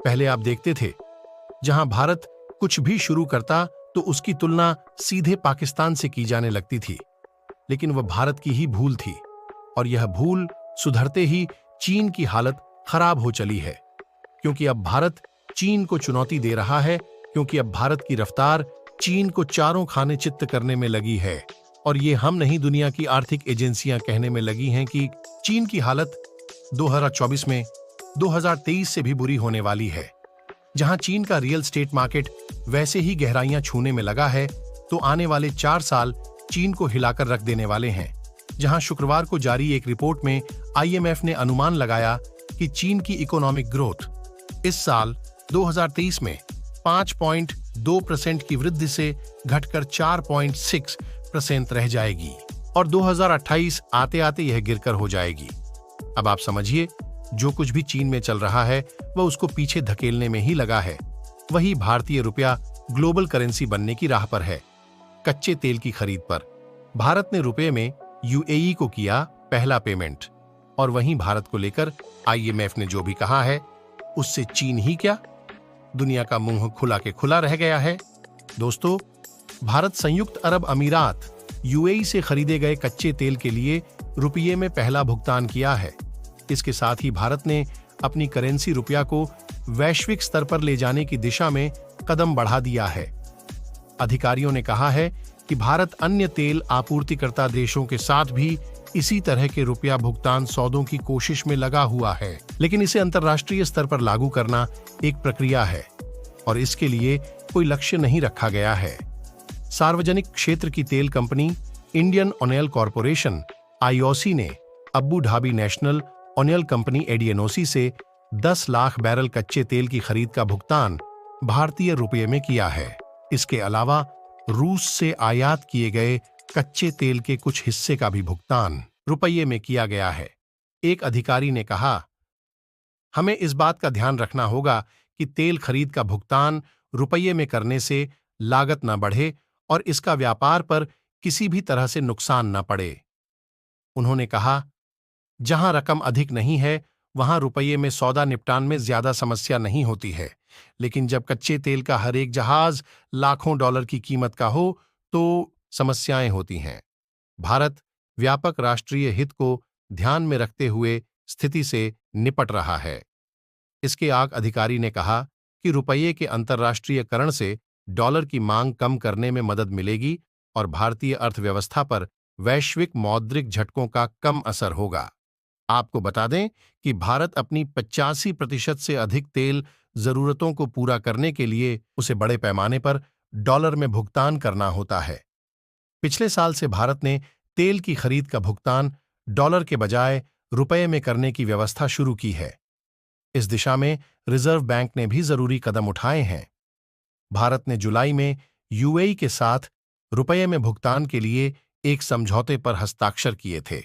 पहले आप देखते थे जहां भारत कुछ भी शुरू करता तो उसकी तुलना सीधे पाकिस्तान से की जाने लगती थी, लेकिन वह भारत की ही भूल थी और यह भूल सुधरते ही चीन की हालत खराब हो चली है, क्योंकि अब भारत चीन को चुनौती दे रहा है, क्योंकि अब भारत की रफ्तार चीन को चारों खाने चित्त करने में लगी है। और ये हम नहीं, दुनिया की आर्थिक एजेंसियां कहने में लगी हैं कि चीन की हालत 2024 में 2023 से भी बुरी होने वाली है। जहां चीन का रियल एस्टेट मार्केट वैसे ही गहराइयां छूने में लगा है, तो आने वाले 4 साल चीन को हिलाकर रख देने वाले हैं। जहां शुक्रवार को जारी एक रिपोर्ट में IMF ने अनुमान लगाया कि चीन की इकोनॉमिक ग्रोथ इस साल 2023 में 5.2% की वृद्धि से घटकर 4.6% रह जाएगी और 2028 आते आते यह गिरकर हो जाएगी। अब आप समझिए, जो कुछ भी चीन में चल रहा है वह उसको पीछे धकेलने में ही लगा है। वही भारतीय रुपया ग्लोबल करेंसी बनने की राह पर है। कच्चे तेल की खरीद पर भारत ने रुपये में UAE को किया पहला पेमेंट, और वहीं भारत को लेकर IMF ने जो भी कहा है उससे चीन ही क्या, दुनिया का मुंह खुला के खुला रह गया है। दोस्तों, भारत संयुक्त अरब अमीरात UAE से खरीदे गए कच्चे तेल के लिए रुपये में पहला भुगतान किया है। इसके साथ ही भारत ने अपनी करेंसी रुपया को वैश्विक स्तर पर ले जाने की दिशा में कदम बढ़ा दिया है। अधिकारियों ने कहा है कि भारत अन्य तेल आपूर्तिकर्ता देशों के साथ भी इसी तरह के रुपया भुगतान सौदों की कोशिश में लगा हुआ है, लेकिन इसे अंतर्राष्ट्रीय स्तर पर लागू करना एक प्रक्रिया है और इसके लिए कोई लक्ष्य नहीं रखा गया है। सार्वजनिक क्षेत्र की तेल company Indian oil corporation IOC ने Abu Dhabi national oil company ADNOC से 10 लाख बैरल कच्चे तेल की खरीद का भुगतान भारतीय रुपये में किया है। इसके अलावा रूस से आयात किए गए कच्चे तेल के कुछ हिस्से का भी भुगतान रुपये में किया गया है। एक अधिकारी ने कहा, हमें इस बात का ध्यान रखना होगा कि तेल खरीद का भुगतान रुपये में करने से लागत न बढ़े और इसका व्यापार पर किसी भी तरह से नुकसान न पड़े। उन्होंने कहा, जहां रकम अधिक नहीं है वहां रुपये में सौदा निपटान में ज्यादा समस्या नहीं होती है, लेकिन जब कच्चे तेल का हर एक जहाज लाखों डॉलर की कीमत का हो तो समस्याएं होती हैं। भारत व्यापक राष्ट्रीय हित को ध्यान में रखते हुए स्थिति से निपट रहा है। इसके आगे अधिकारी ने कहा कि रुपये के अंतर्राष्ट्रीयकरण से डॉलर की मांग कम करने में मदद मिलेगी और भारतीय अर्थव्यवस्था पर वैश्विक मौद्रिक झटकों का कम असर होगा। आपको बता दें कि भारत अपनी 85% से अधिक तेल जरूरतों को पूरा करने के लिए उसे बड़े पैमाने पर डॉलर में भुगतान करना होता है। पिछले साल से भारत ने तेल की खरीद का भुगतान डॉलर के बजाय रुपये में करने की व्यवस्था शुरू की है। इस दिशा में रिजर्व बैंक ने भी जरूरी कदम उठाए हैं। भारत ने जुलाई में UAE के साथ रुपये में भुगतान के लिए एक समझौते पर हस्ताक्षर किए थे।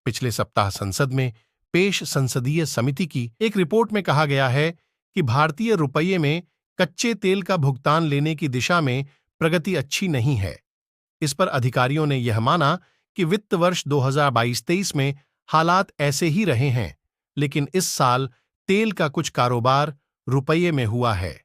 पिछले सप्ताह संसद में पेश संसदीय समिति की एक रिपोर्ट में कहा गया है कि भारतीय रुपये में कच्चे तेल का भुगतान लेने की दिशा में प्रगति अच्छी नहीं है। इस पर अधिकारियों ने यह माना कि वित्त वर्ष 2022-23 में हालात ऐसे ही रहे हैं, लेकिन इस साल तेल का कुछ कारोबार रुपये में हुआ है।